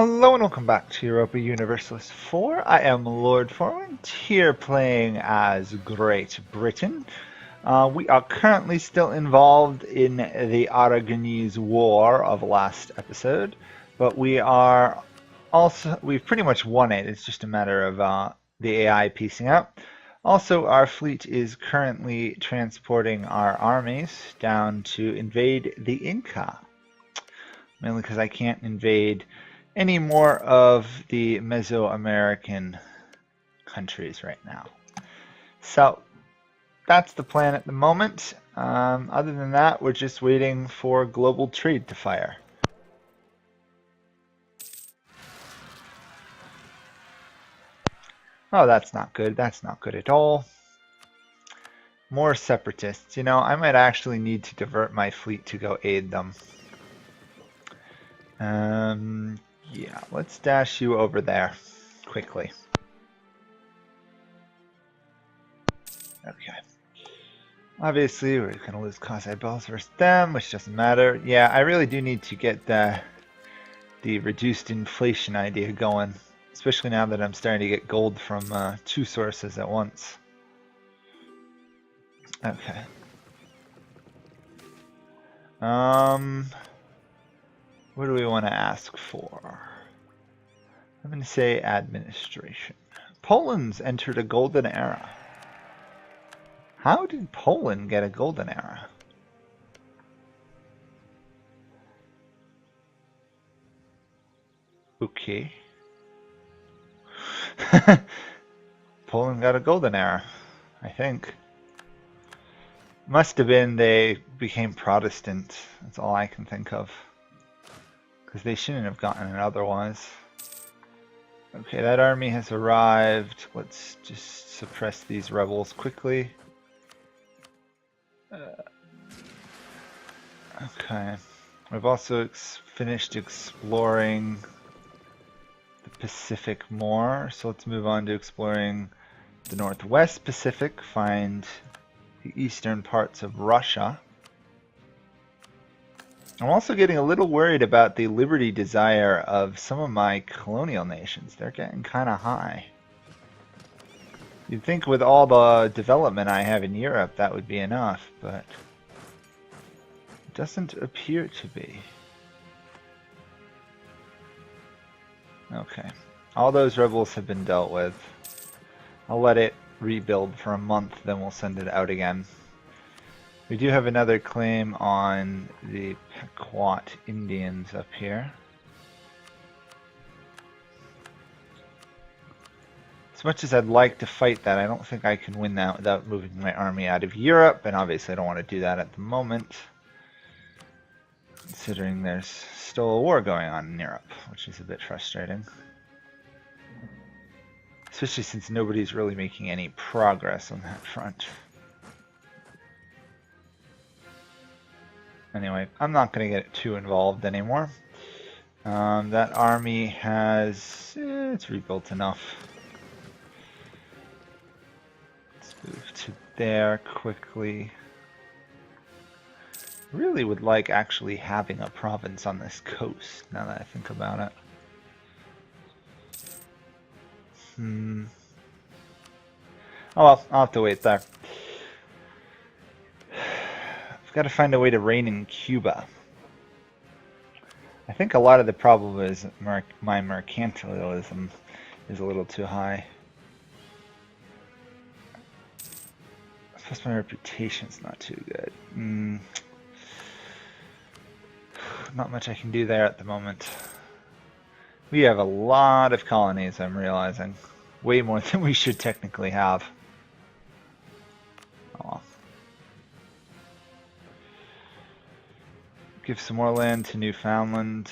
Hello and welcome back to Europa Universalis 4. I am Lord Forwind, here playing as Great Britain. We are currently still involved in the Aragonese War of last episode, but we've pretty much won it. It's just a matter of the AI piecing out. Also, our fleet is currently transporting our armies down to invade the Inca, mainly because I can't invade any more of the Mesoamerican countries right now. So that's the plan at the moment. Other than that, we're just waiting for global trade to fire. Oh, that's not good. That's not good at all. More separatists. You know, I might actually need to divert my fleet to go aid them. Yeah, let's dash you over there quickly. Okay. Obviously, we're going to lose Kazai Bells versus them, which doesn't matter. Yeah, I really do need to get the reduced inflation idea going, especially now that I'm starting to get gold from two sources at once. Okay. What do we want to ask for? I'm going to say administration. Poland's entered a golden era. How did Poland get a golden era? Okay. Poland got a golden era, I think. Must have been they became Protestant. That's all I can think of. Because they shouldn't have gotten it otherwise. Okay, that army has arrived. Let's just suppress these rebels quickly. Okay. We've also finished exploring the Pacific more, so let's move on to exploring the Northwest Pacific, find the eastern parts of Russia. I'm also getting a little worried about the liberty desire of some of my colonial nations. They're getting kind of high. You'd think with all the development I have in Europe that would be enough, but it doesn't appear to be. Okay, all those rebels have been dealt with. I'll let it rebuild for a month, then we'll send it out again. We do have another claim on the Pequot Indians up here. As much as I'd like to fight that, I don't think I can win that without moving my army out of Europe, and obviously I don't want to do that at the moment, considering there's still a war going on in Europe, which is a bit frustrating. Especially since nobody's really making any progress on that front. Anyway, I'm not going to get too involved anymore. That army has... it's rebuilt enough. Let's move to there quickly. Really would like actually having a province on this coast, now that I think about it. Oh well, I'll have to wait there. I've got to find a way to reign in Cuba. I think a lot of the problem is my mercantilism is a little too high. Plus my reputation's not too good. Not much I can do there at the moment. We have a lot of colonies, I'm realizing. Way more than we should technically have. Oh. Give some more land to Newfoundland.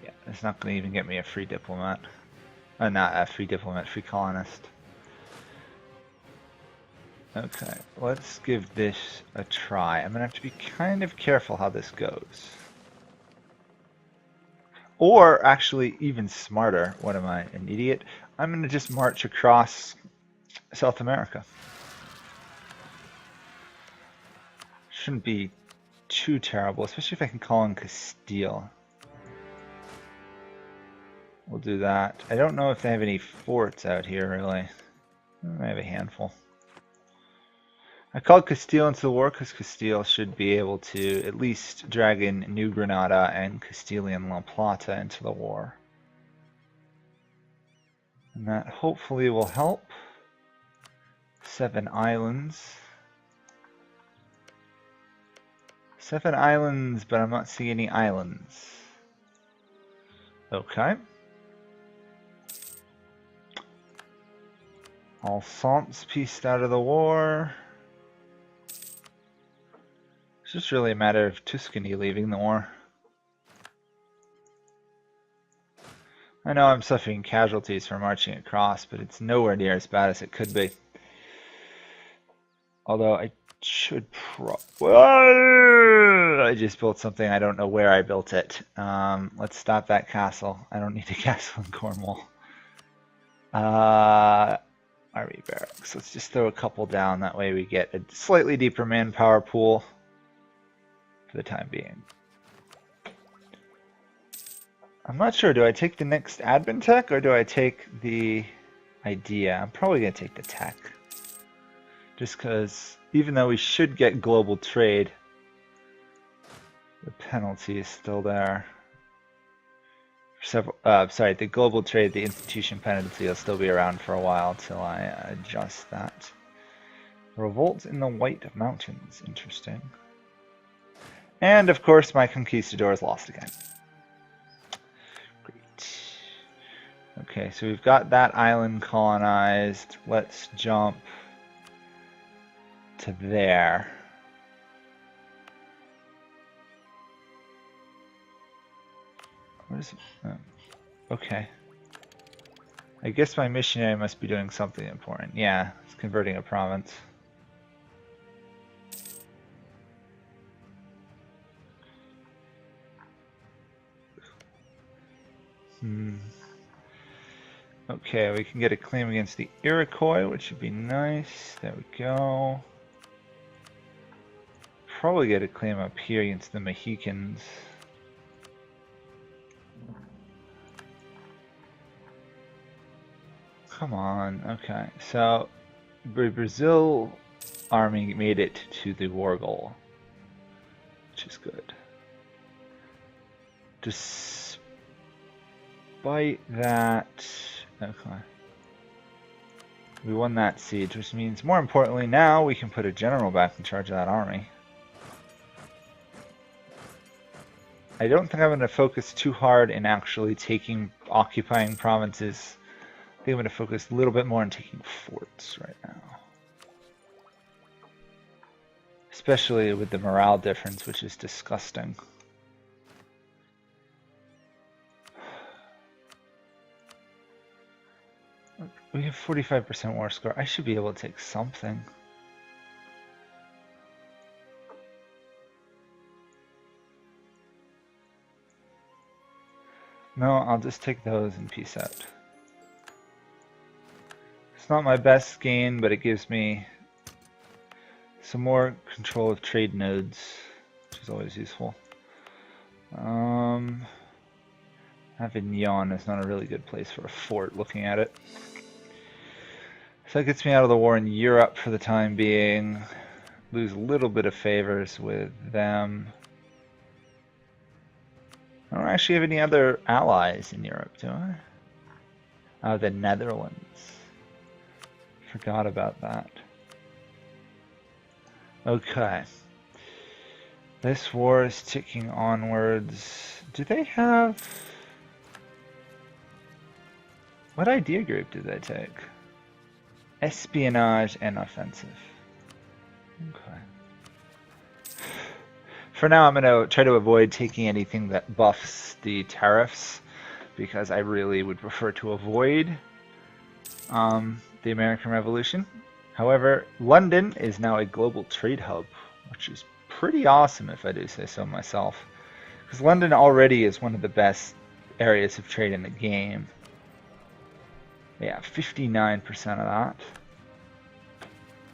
Yeah, it's not going to even get me a free diplomat. Not a free diplomat, free colonist. Okay, let's give this a try. I'm going to have to be kind of careful how this goes. Or, actually, even smarter. What am I, an idiot? I'm going to just march across South America. Shouldn't be too terrible, especially if I can call in Castile. We'll do that. I don't know if they have any forts out here, really. I have a handful. I called Castile into the war because Castile should be able to at least drag in New Granada and Castilian La Plata into the war. And that hopefully will help. 7 islands. 7 islands, but I'm not seeing any islands. Okay. Alphonse pieced out of the war. It's just really a matter of Tuscany leaving the war. I know I'm suffering casualties for marching across, but it's nowhere near as bad as it could be. Although I should I just built something. I don't know where I built it. Let's stop that castle. I don't need a castle in Cornwall. Army barracks. Let's just throw a couple down. That way we get a slightly deeper manpower pool for the time being. I'm not sure. Do I take the next admin tech or do I take the idea? I'm probably going to take the tech. Just because even though we should get global trade, the penalty is still there. The global trade, the institution penalty will still be around for a while till I adjust that. Revolt in the White Mountains, interesting. And of course my conquistador is lost again. Great. Okay, so we've got that island colonized. Let's jump to there. What is it? Oh, okay. I guess my missionary must be doing something important. Yeah, it's converting a province. Okay, we can get a claim against the Iroquois, which would be nice. There we go. Probably get a claim up here against the Mexicans. Come on, okay. So, the Brazil army made it to the war goal, which is good. Despite that, okay. We won that siege, which means more importantly now we can put a general back in charge of that army. I don't think I'm going to focus too hard in actually occupying provinces. I think I'm going to focus a little bit more on taking forts right now. Especially with the morale difference, which is disgusting. We have 45% war score. I should be able to take something. No, I'll just take those and peace out. It's not my best gain, but it gives me some more control of trade nodes, which is always useful. Avignon is not a really good place for a fort looking at it. So that gets me out of the war in Europe for the time being. Lose a little bit of favors with them. I don't actually have any other allies in Europe, do I? Oh, the Netherlands. Forgot about that. Okay. This war is ticking onwards. Do they have... What idea group did they take? Espionage and offensive. Okay. For now, I'm going to try to avoid taking anything that buffs the tariffs, because I really would prefer to avoid the American Revolution. However, London is now a global trade hub, which is pretty awesome if I do say so myself. Because London already is one of the best areas of trade in the game. Yeah, 59% of that.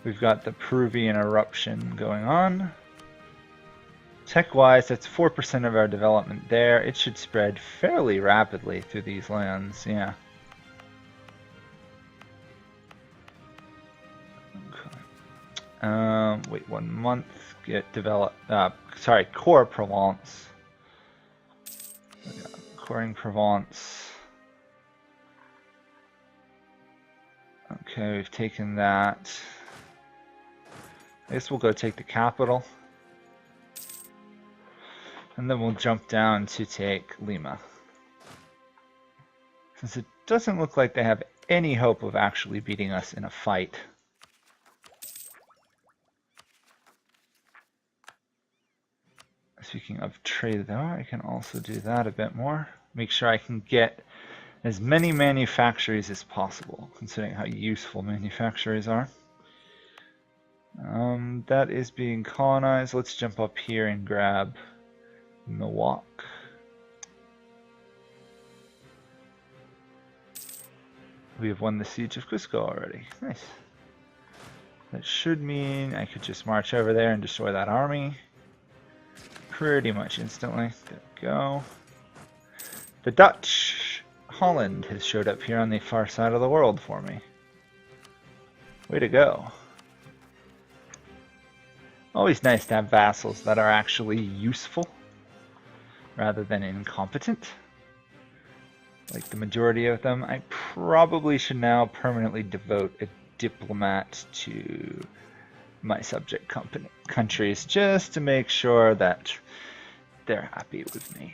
We've got the Peruvian eruption going on. Tech-wise, that's 4% of our development there. It should spread fairly rapidly through these lands, yeah. Okay. Wait 1 month. Get developed. Sorry, Core Provence. Coring Provence. Okay, we've taken that. I guess we'll go take the capital. And then we'll jump down to take Lima. Since it doesn't look like they have any hope of actually beating us in a fight. Speaking of trade though, I can also do that a bit more. Make sure I can get as many manufactories as possible, considering how useful manufactories are. That is being colonized. Let's jump up here and grab Milwaukee. We have won the Siege of Cusco already. Nice. That should mean I could just march over there and destroy that army pretty much instantly. There we go. The Dutch! Holland has showed up here on the far side of the world for me. Way to go. Always nice to have vassals that are actually useful rather than incompetent. Like the majority of them. I probably should now permanently devote a diplomat to my subject countries just to make sure that they're happy with me.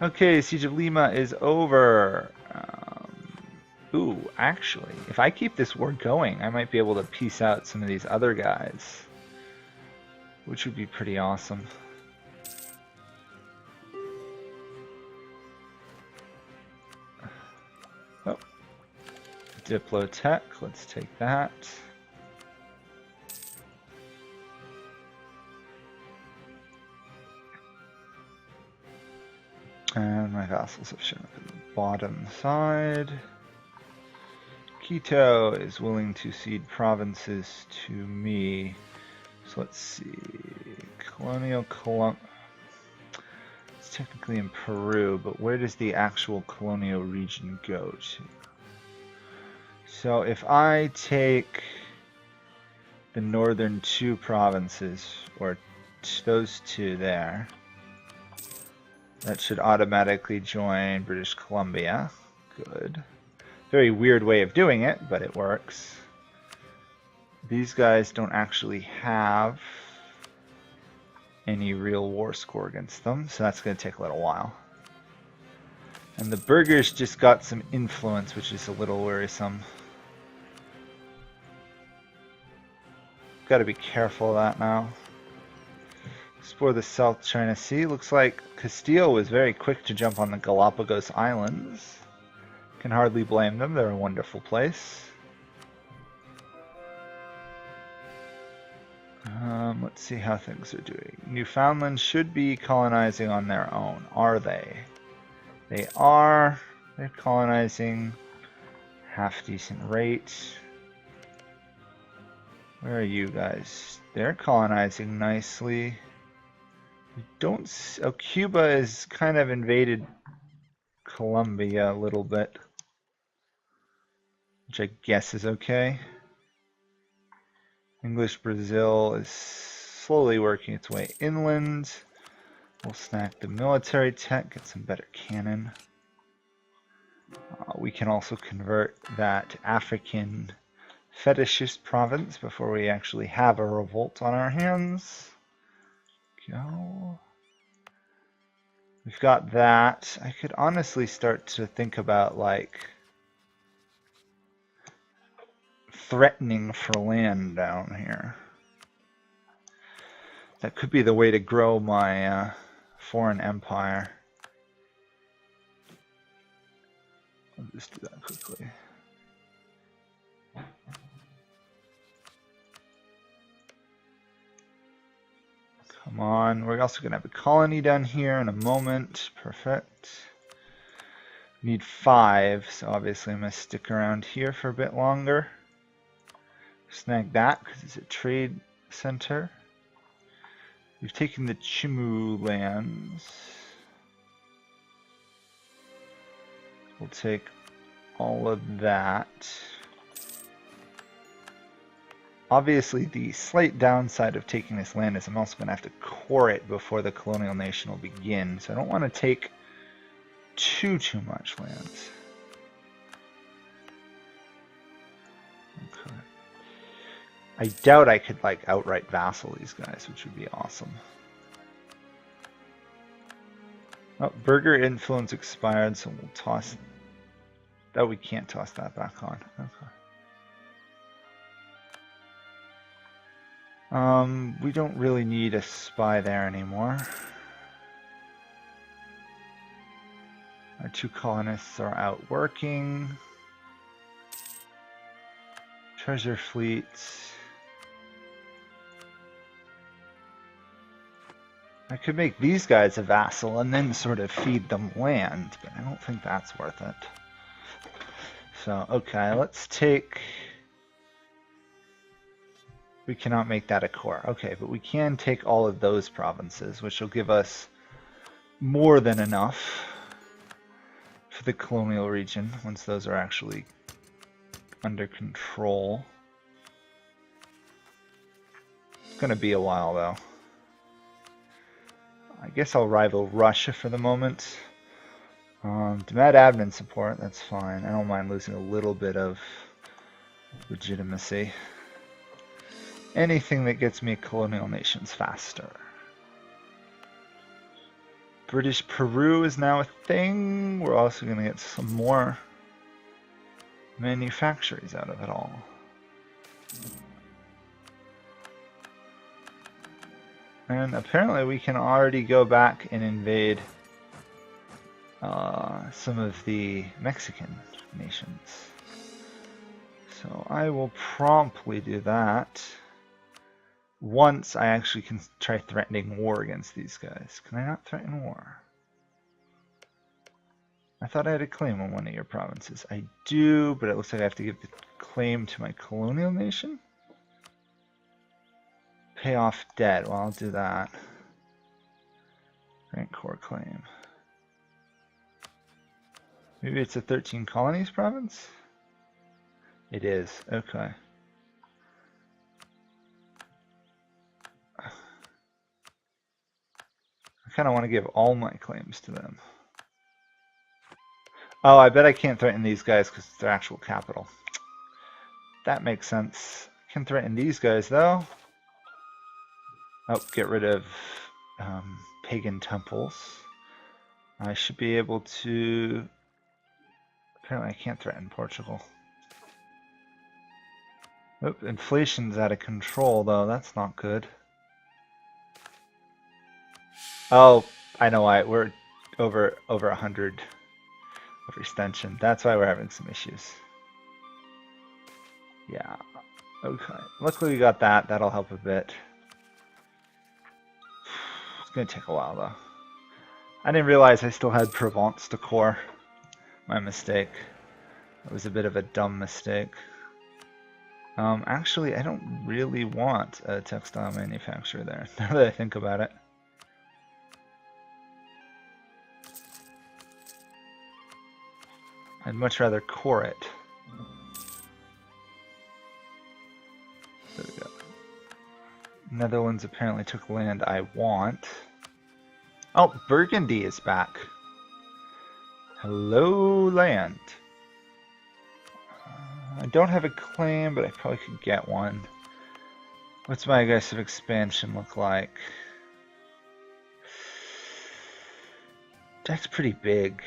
Okay, Siege of Lima is over. Ooh, actually, if I keep this war going, I might be able to piece out some of these other guys, which would be pretty awesome. Oh, Diplotech, let's take that. And my vassals have shown up at the bottom side. Quito is willing to cede provinces to me. So let's see. Colonial Colombia. It's technically in Peru, but where does the actual colonial region go to? So if I take the northern two provinces, or those two there, that should automatically join British Columbia. Good. Very weird way of doing it, but it works. These guys don't actually have any real war score against them, so that's going to take a little while. And the burghers just got some influence, which is a little worrisome. Got to be careful of that now. Explore the South China Sea. Looks like Castile was very quick to jump on the Galapagos Islands. Can hardly blame them, they're a wonderful place. Let's see how things are doing. Newfoundland should be colonizing on their own, are they? They are. They're colonizing half decent rate. Where are you guys? They're colonizing nicely. We don't. Oh, Cuba is kind of invaded Colombia a little bit, which I guess is okay. English Brazil is slowly working its way inland. We'll snack the military tech, get some better cannon. We can also convert that African fetishist province before we actually have a revolt on our hands. Go. We've got that. I could honestly start to think about like threatening for land down here. That could be the way to grow my foreign empire. I'll just do that quickly. Come on, we're also going to have a colony down here in a moment. Perfect. Need 5, so obviously I'm going to stick around here for a bit longer. Snag that because it's a trade center. We've taken the Chimu lands. We'll take all of that. Obviously, the slight downside of taking this land is I'm also going to have to core it before the colonial nation will begin, so I don't want to take too much lands. Okay. I doubt I could like outright vassal these guys, which would be awesome. Oh, burger influence expired, so we'll toss. Oh, we can't toss that back on. Okay. We don't really need a spy there anymore. Our 2 colonists are out working. Treasure fleets. I could make these guys a vassal and then sort of feed them land, but I don't think that's worth it. So, okay, let's take... We cannot make that a core. Okay, but we can take all of those provinces, which will give us more than enough for the colonial region once those are actually under control. It's going to be a while, though. I guess I'll rival Russia for the moment. Demand admin support, that's fine. I don't mind losing a little bit of legitimacy. Anything that gets me colonial nations faster. British Peru is now a thing. We're also going to get some more manufactories out of it all. And apparently we can already go back and invade some of the Mexican nations. So I will promptly do that once I actually can try threatening war against these guys. Can I not threaten war? I thought I had a claim on one of your provinces. I do, but it looks like I have to give the claim to my colonial nation. Pay off debt. Well, I'll do that. Grant core claim. Maybe it's a 13 colonies province? It is. Okay. I kind of want to give all my claims to them. Oh, I bet I can't threaten these guys because it's their actual capital. That makes sense. I can threaten these guys, though. Oh, get rid of pagan temples. I should be able to... Apparently I can't threaten Portugal. Oh, inflation's out of control, though. That's not good. Oh, I know why. We're over 100 overextension. That's why we're having some issues. Yeah. Okay. Luckily we got that. That'll help a bit. It's going to take a while, though. I didn't realize I still had Provence to core. My mistake. It was a bit of a dumb mistake. Actually, I don't really want a textile manufacturer there, now that I think about it. I'd much rather core it. There we go. Netherlands apparently took land I want. Oh, Burgundy is back. Hello, land. I don't have a claim, but I probably could get one. What's my aggressive expansion look like? That's pretty big.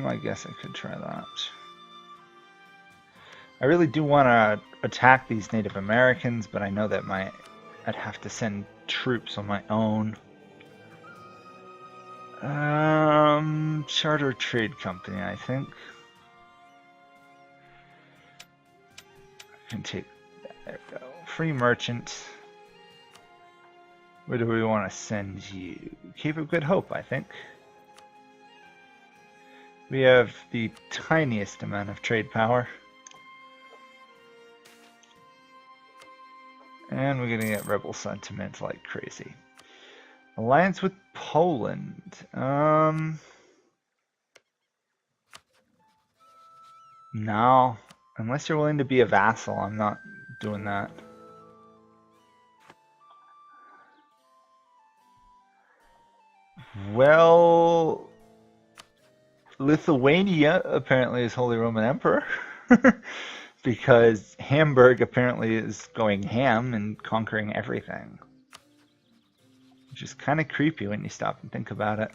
I guess I could try that. I really do want to attack these Native Americans, but I know that I'd have to send troops on my own. Charter trade company, I think. I can take that. There we go. Free merchant. Where do we want to send you? Cape of Good Hope, I think. We have the tiniest amount of trade power. And we're gonna get rebel sentiment like crazy. Alliance with Poland. No. Unless you're willing to be a vassal, I'm not doing that. Well, Lithuania apparently is Holy Roman Emperor. Because Hamburg apparently is going ham and conquering everything. Which is kind of creepy when you stop and think about it.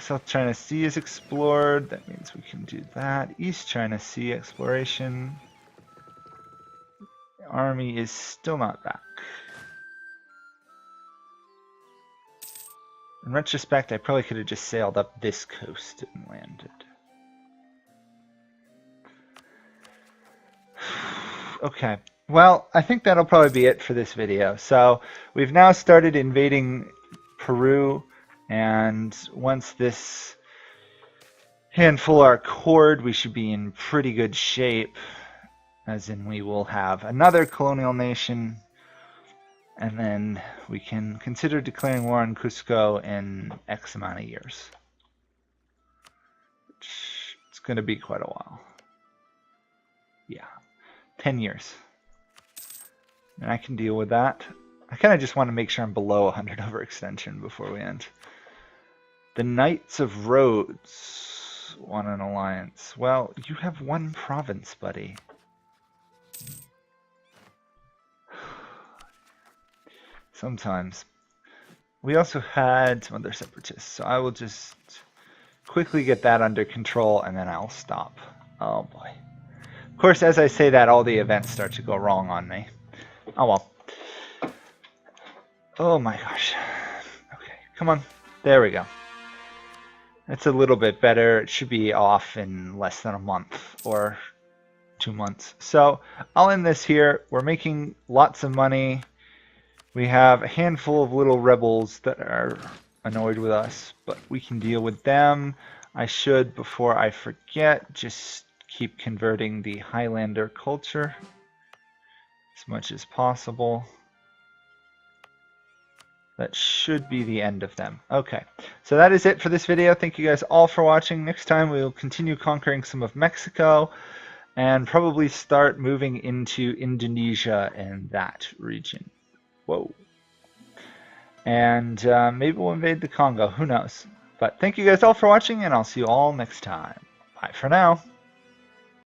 South China Sea is explored. That means we can do that. East China Sea exploration. The army is still not back. In retrospect, I probably could have just sailed up this coast and landed. Okay, well, I think that'll probably be it for this video. So we've now started invading Peru, and once this handful are cored, we should be in pretty good shape, as in we will have another colonial nation, and then we can consider declaring war on Cusco in X amount of years. It's going to be quite a while. Yeah. 10 years. And I can deal with that. I kind of just want to make sure I'm below 100 overextension before we end. The Knights of Rhodes want an alliance. Well, you have one province, buddy. Sometimes. We also had some other separatists, so I will just quickly get that under control and then I'll stop. Oh boy. Of course, as I say that, all the events start to go wrong on me. Oh well. Oh my gosh. Okay, come on. There we go. That's a little bit better. It should be off in less than a month or 2 months. So I'll end this here. We're making lots of money. We have a handful of little rebels that are annoyed with us, but we can deal with them. I should, before I forget, just keep converting the Highlander culture as much as possible. That should be the end of them. Okay, so that is it for this video. Thank you guys all for watching. Next time we will continue conquering some of Mexico and probably start moving into Indonesia and that region. Whoa. And maybe we'll invade the Congo. Who knows? But thank you guys all for watching, and I'll see you all next time. Bye for now.